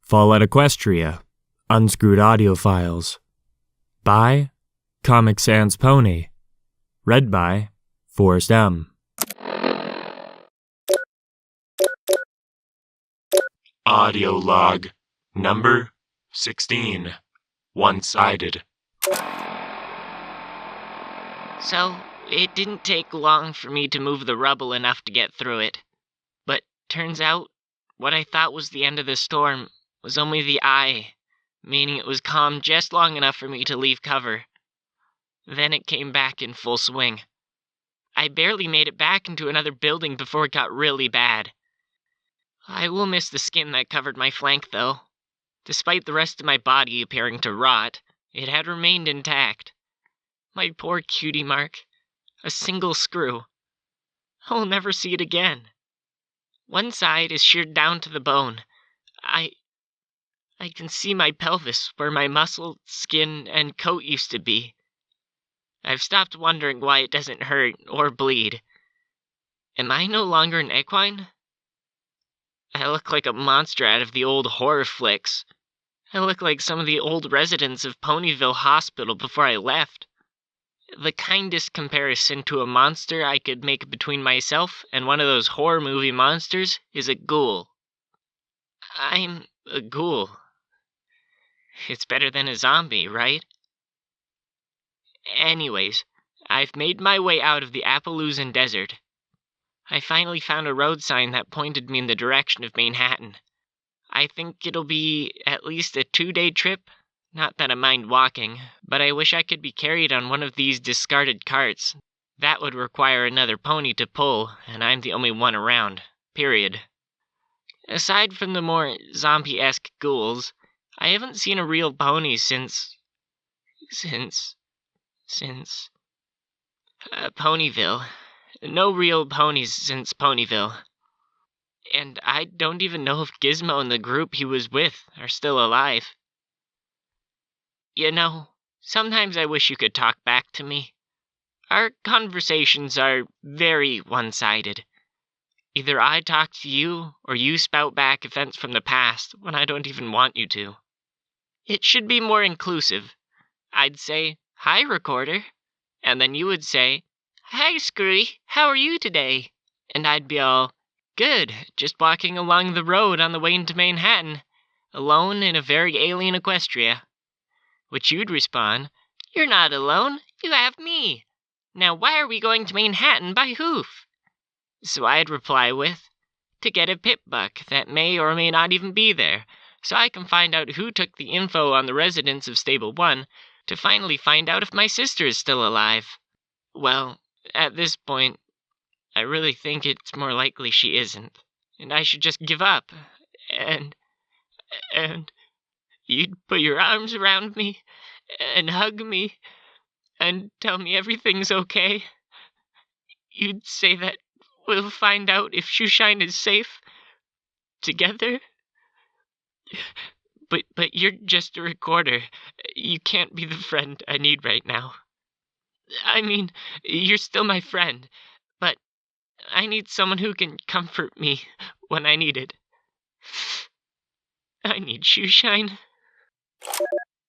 Fall at Equestria, Unscrewed Audio Files. By comicsanspony. Read by Forrest M. Audio log number 16. One-sided. So, it didn't take long for me to move the rubble enough to get through it. But turns out, what I thought was the end of the storm was only the eye, meaning it was calm just long enough for me to leave cover. Then it came back in full swing. I barely made it back into another building before it got really bad. I will miss the skin that covered my flank, though. Despite the rest of my body appearing to rot, it had remained intact. My poor cutie mark. A single screw. I will never see it again. One side is sheared down to the bone. I can see my pelvis where my muscle, skin, and coat used to be. I've stopped wondering why it doesn't hurt or bleed. Am I no longer an equine? I look like a monster out of the old horror flicks. I look like some of the old residents of Ponyville Hospital before I left. The kindest comparison to a monster I could make between myself and one of those horror movie monsters is a ghoul. I'm a ghoul. It's better than a zombie, right? Anyways, I've made my way out of the Appalachian Desert. I finally found a road sign that pointed me in the direction of Manhattan. I think it'll be at least a 2-day trip. Not that I mind walking, but I wish I could be carried on one of these discarded carts. That would require another pony to pull, and I'm the only one around. Period. Aside from the more zombie-esque ghouls, I haven't seen a real pony since Ponyville. No real ponies since Ponyville. And I don't even know if Gizmo and the group he was with are still alive. You know, sometimes I wish you could talk back to me. Our conversations are very one-sided. Either I talk to you, or you spout back events from the past when I don't even want you to. It should be more inclusive. I'd say, "Hi, recorder," and then you would say, "Hi, Screwy, how are you today?" And I'd be all, "Good, just walking along the road on the way into Manhattan, alone in a very alien Equestria." Which you'd respond, "You're not alone, you have me. Now why are we going to Manhattan by hoof?" So I'd reply with, "To get a pip buck that may or may not even be there, so I can find out who took the info on the residents of Stable 1 to finally find out if my sister is still alive." Well, at this point, I really think it's more likely she isn't, and I should just give up, and you'd put your arms around me, and hug me, and tell me everything's okay. You'd say that we'll find out if Shoeshine is safe together. But you're just a recorder. You can't be the friend I need right now. I mean, you're still my friend, but I need someone who can comfort me when I need it. I need Shoeshine.